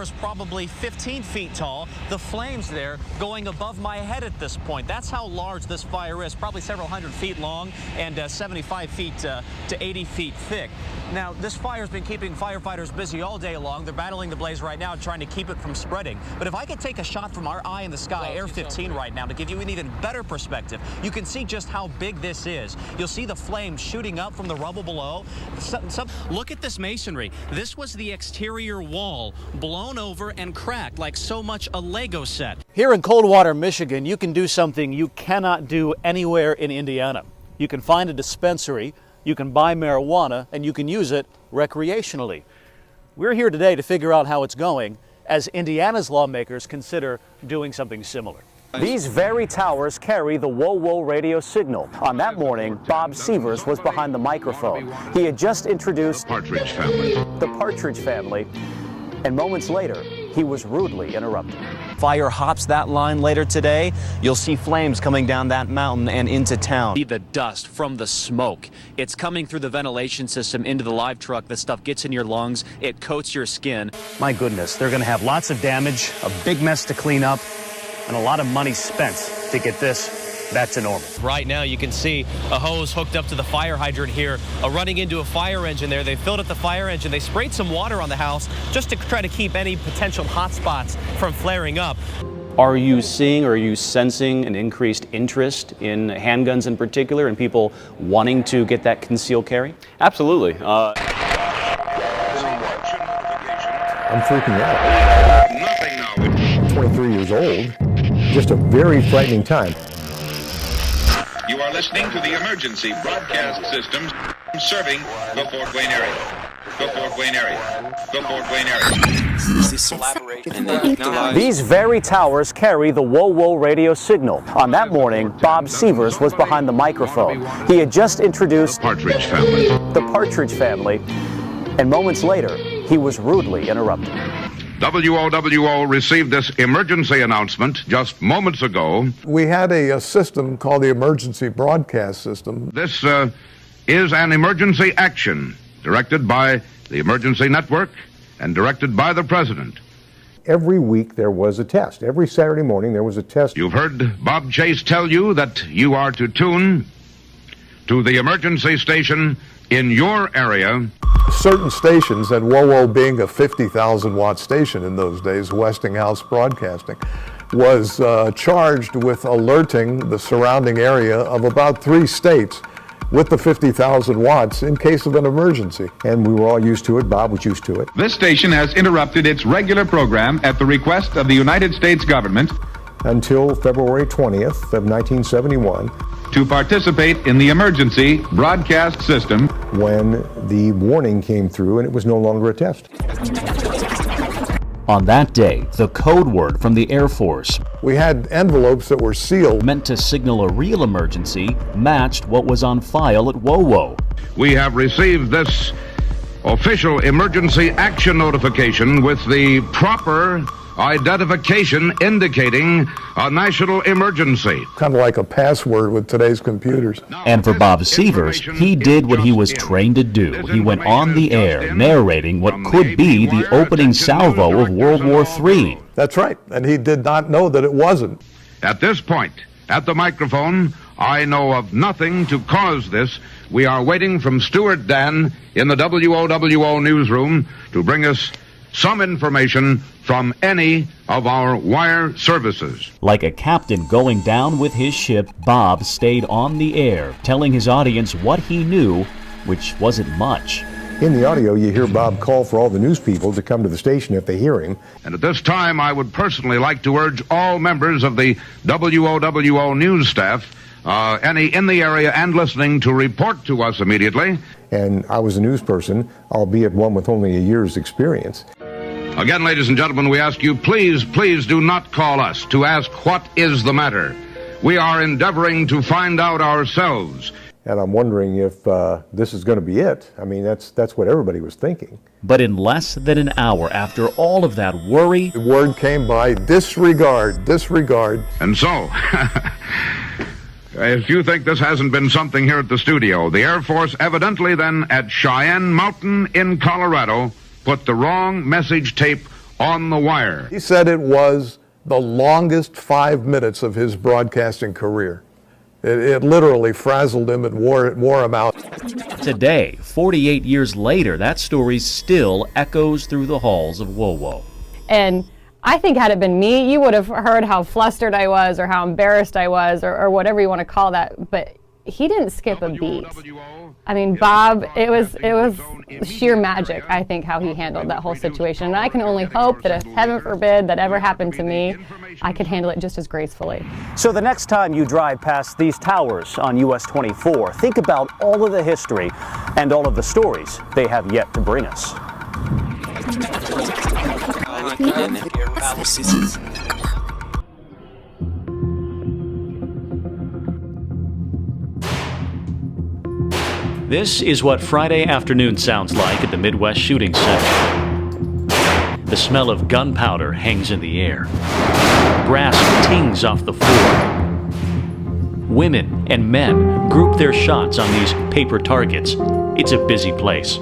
Probably 15 feet tall. The flames there going above my head at this point. That's how large this fire is, probably several hundred feet long and 75 feet to 80 feet thick. Now, this fire has been keeping firefighters busy all day long. They're battling the blaze right now, trying to keep it from spreading. But if I could take a shot from our eye in the sky, Air 15 right now, to give you an even better perspective, you can see just how big this is. You'll see the flames shooting up from the rubble below. Look at this masonry. This was the exterior wall blown over and cracked like so much a Lego set. Here in Coldwater, Michigan, you can do something you cannot do anywhere in Indiana. You can find a dispensary, you can buy marijuana, and you can use it recreationally. We're here today to figure out how it's going as Indiana's lawmakers consider doing something similar. These very towers carry the whoa-whoa radio signal. On that morning, Bob Severs was behind the microphone. He had just introduced the Partridge Family. And moments later, he was rudely interrupted. Fire hops that line later today. You'll see flames coming down that mountain and into town. See the dust from the smoke. It's coming through the ventilation system into the live truck. This stuff gets in your lungs. It coats your skin. My goodness, they're going to have lots of damage, a big mess to clean up, and a lot of money spent to get this back to normal. Right now you can see a hose hooked up to the fire hydrant here, running into a fire engine there. They filled up the fire engine. They sprayed some water on the house just to try to keep any potential hot spots from flaring up. Are you seeing or are you sensing an increased interest in handguns in particular and people wanting to get that concealed carry? Absolutely. I'm freaking out. I'm 23 years old. Just a very frightening time. You are listening to the emergency broadcast systems serving the Fort Wayne area. The Fort Wayne area. The Fort Wayne area. These very towers carry the whoa-whoa radio signal. On that morning, Bob Severs was behind the microphone. He had just introduced the Partridge Family. And moments later, he was rudely interrupted. WOWO received this emergency announcement just moments ago. We had a system called the Emergency Broadcast System. This is an emergency action directed by the Emergency Network and directed by the President. Every week there was a test. Every Saturday morning there was a test. You've heard Bob Chase tell you that you are to tune to the emergency station in your area. Certain stations, and WOWO being a 50,000 watt station in those days, Westinghouse Broadcasting, was charged with alerting the surrounding area of about 3 states with the 50,000 watts in case of an emergency. And we were all used to it. Bob was used to it. This station has interrupted its regular program at the request of the United States government until February 20th of 1971. To participate in the emergency broadcast system when the warning came through and it was no longer a test. On that day, the code word from the Air Force, we had envelopes that were sealed, meant to signal a real emergency, matched what was on file at WOWO. We have received this official emergency action notification with the proper identification indicating a national emergency. Kind of like a password with today's computers. And for Bob Severs, he did what he was trained to do. He went on the air narrating what could be the opening salvo of World War III. That's right, and he did not know that it wasn't. At this point, at the microphone, I know of nothing to cause this. We are waiting from Stuart Dan in the WOWO newsroom to bring us some information from any of our wire services. Like a captain going down with his ship, Bob stayed on the air, telling his audience what he knew, which wasn't much. In the audio, you hear Bob call for all the news people to come to the station if they hear him. And at this time, I would personally like to urge all members of the WOWO news staff, any in the area and listening, to report to us immediately. And I was a news person, albeit one with only a year's experience. Again, ladies and gentlemen, we ask you, please do not call us to ask what is the matter. We are endeavoring to find out ourselves. And I'm wondering if this is going to be it. I mean, that's what everybody was thinking. But in less than an hour after all of that worry, the word came by, disregard. And so, if you think this hasn't been something here at the studio, the Air Force evidently then at Cheyenne Mountain in Colorado put the wrong message tape on the wire. He said it was the longest 5 minutes of his broadcasting career. It literally frazzled him and wore him out. Today, 48 years later, that story still echoes through the halls of WoWo. And I think had it been me, you would have heard how flustered I was or how embarrassed I was or whatever you want to call that. But he didn't skip a beat. I mean, Bob, it was sheer magic, I think, how he handled that whole situation. And I can only hope that if, heaven forbid, that ever happened to me, I could handle it just as gracefully. So the next time you drive past these towers on US 24, think about all of the history and all of the stories they have yet to bring us. This is what Friday afternoon sounds like at the Midwest Shooting Center. The smell of gunpowder hangs in the air. Brass tings off the floor. Women and men group their shots on these paper targets. It's a busy place.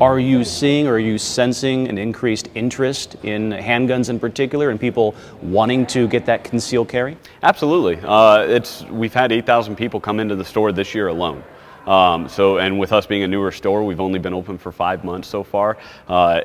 Are you seeing or are you sensing an increased interest in handguns in particular and people wanting to get that concealed carry? Absolutely. We've had 8,000 people come into the store this year alone. And with us being a newer store, we've only been open for 5 months so far.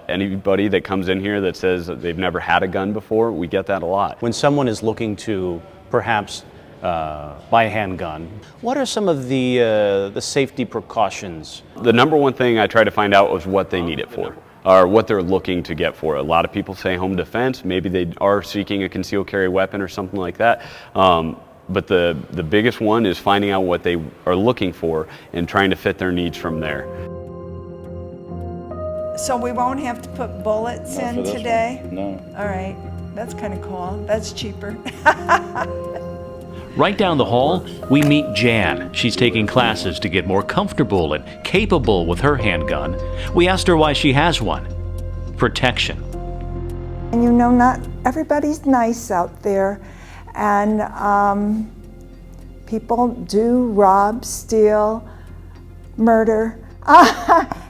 Anybody that comes in here that says that they've never had a gun before, we get that a lot. When someone is looking to perhaps buy a handgun, what are some of the safety precautions? The number one thing I try to find out is what they need it for, or what they're looking to get for. A lot of people say home defense. Maybe they are seeking a concealed carry weapon or something like that. But the biggest one is finding out what they are looking for and trying to fit their needs from there. So we won't have to put bullets in today? No. All right, that's kind of cool. That's cheaper. Right down the hall, we meet Jan. She's taking classes to get more comfortable and capable with her handgun. We asked her why she has one. Protection. And you know, not everybody's nice out there. And people do rob, steal, murder,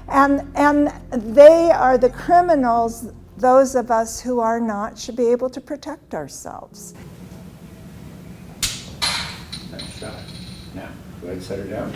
and they are the criminals. Those of us who are not should be able to protect ourselves. Nice shot. Now, go ahead and set her down.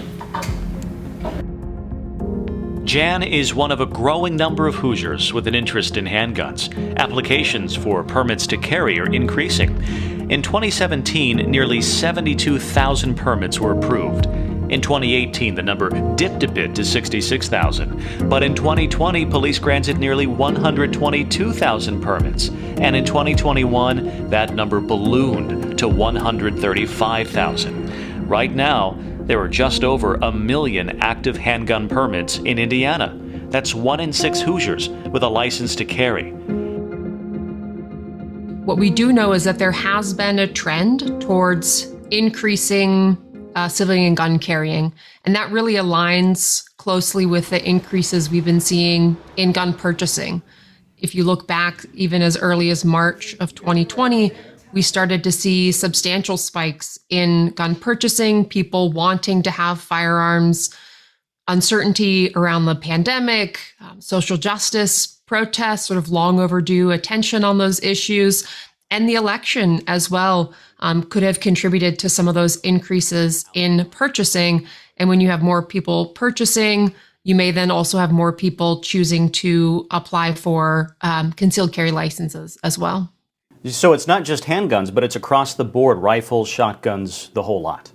Jan is one of a growing number of Hoosiers with an interest in handguns. Applications for permits to carry are increasing. In 2017, nearly 72,000 permits were approved. In 2018, the number dipped a bit to 66,000. But in 2020, police granted nearly 122,000 permits. And in 2021, that number ballooned to 135,000. Right now, there are just over 1 million active handgun permits in Indiana. That's 1 in 6 Hoosiers with a license to carry. What we do know is that there has been a trend towards increasing civilian gun carrying, and that really aligns closely with the increases we've been seeing in gun purchasing. If you look back even as early as March of 2020, we started to see substantial spikes in gun purchasing, people wanting to have firearms, uncertainty around the pandemic, social justice protests, sort of long overdue attention on those issues, and the election as well could have contributed to some of those increases in purchasing. And when you have more people purchasing, you may then also have more people choosing to apply for concealed carry licenses as well. So it's not just handguns, but it's across the board, rifles, shotguns, the whole lot.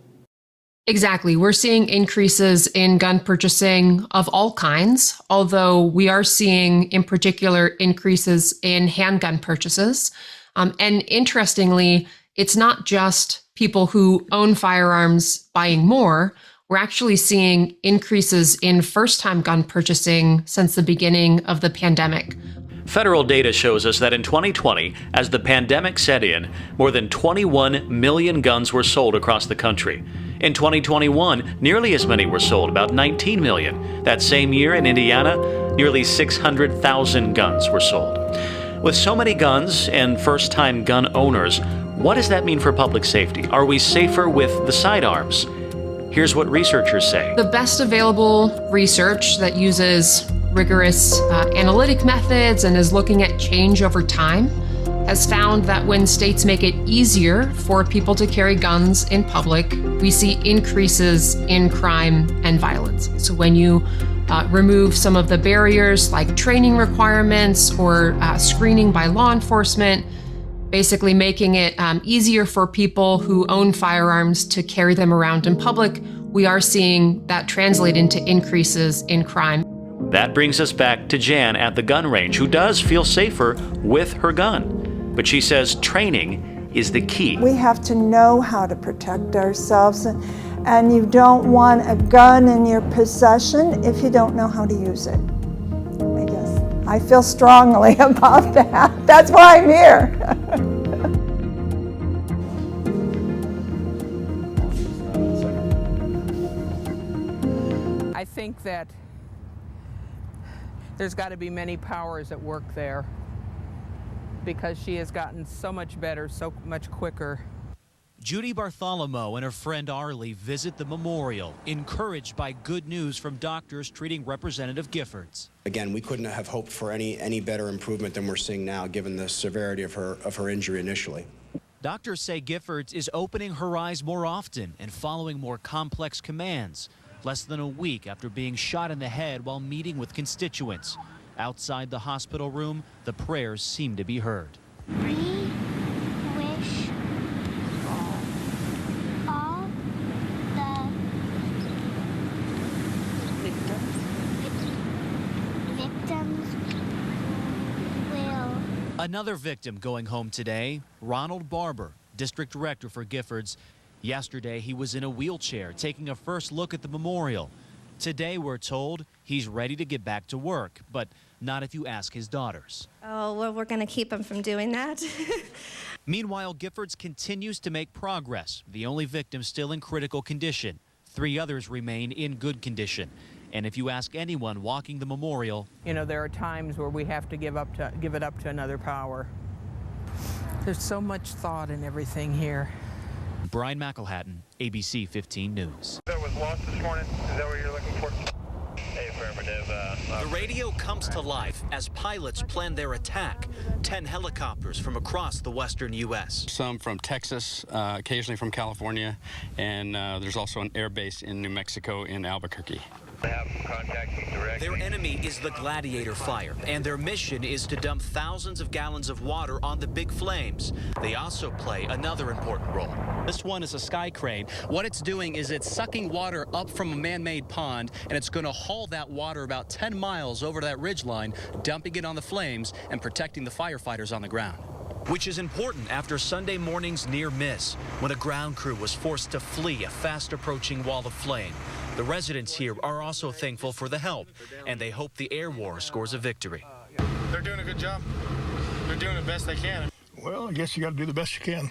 Exactly. We're seeing increases in gun purchasing of all kinds, although we are seeing in particular increases in handgun purchases. And interestingly, it's not just people who own firearms buying more. We're actually seeing increases in first-time gun purchasing since the beginning of the pandemic. Federal data shows us that in 2020, as the pandemic set in, more than 21 million guns were sold across the country. In 2021, nearly as many were sold, about 19 million. That same year in Indiana, nearly 600,000 guns were sold. With so many guns and first-time gun owners, what does that mean for public safety? Are we safer with the sidearms? Here's what researchers say. The best available research that uses rigorous analytic methods and is looking at change over time, has found that when states make it easier for people to carry guns in public, we see increases in crime and violence. So when you remove some of the barriers like training requirements or screening by law enforcement, basically making it easier for people who own firearms to carry them around in public, we are seeing that translate into increases in crime. That brings us back to Jan at the gun range, who does feel safer with her gun. But she says training is the key. We have to know how to protect ourselves, and you don't want a gun in your possession if you don't know how to use it. I guess I feel strongly about that. That's why I'm here. I think that there's got to be many powers at work there, because she has gotten so much better, so much quicker. Judy Bartholomew and her friend Arlie visit the memorial, encouraged by good news from doctors treating Representative Giffords. Again, we couldn't have hoped for any better improvement than we're seeing now, given the severity of her injury initially. Doctors say Giffords is opening her eyes more often and following more complex commands, less than a week after being shot in the head while meeting with constituents. Outside the hospital room, the prayers seem to be heard. We wish all the victims will. Another victim going home today, Ronald Barber, district director for Giffords. Yesterday, he was in a wheelchair taking a first look at the memorial. Today, we're told he's ready to get back to work, but not if you ask his daughters. Oh, well, we're going to keep him from doing that. Meanwhile, Giffords continues to make progress. The only victim still in critical condition. 3 others remain in good condition. And if you ask anyone walking the memorial, You know, there are times where we have to give it up to another power. There's so much thought in everything here. Brien McElhatten, ABC 15 News. That was lost this morning. Is that what you're looking for? Hey, affirmative. The radio comes to life as pilots plan their attack. 10 helicopters from across the western U.S. Some from Texas, occasionally from California, and there's also an air base in New Mexico in Albuquerque. Have contact directly. Their enemy is the Gladiator fire, and their mission is to dump thousands of gallons of water on the big flames. They also play another important role. This one is a sky crane. What it's doing is it's sucking water up from a man-made pond, and it's going to haul that water about 10 miles over that ridgeline, dumping it on the flames and protecting the firefighters on the ground. Which is important after Sunday morning's near miss, when a ground crew was forced to flee a fast-approaching wall of flame. The residents here are also thankful for the help, and they hope the air war scores a victory. They're doing a good job. They're doing the best they can. Well, I guess you got to do the best you can.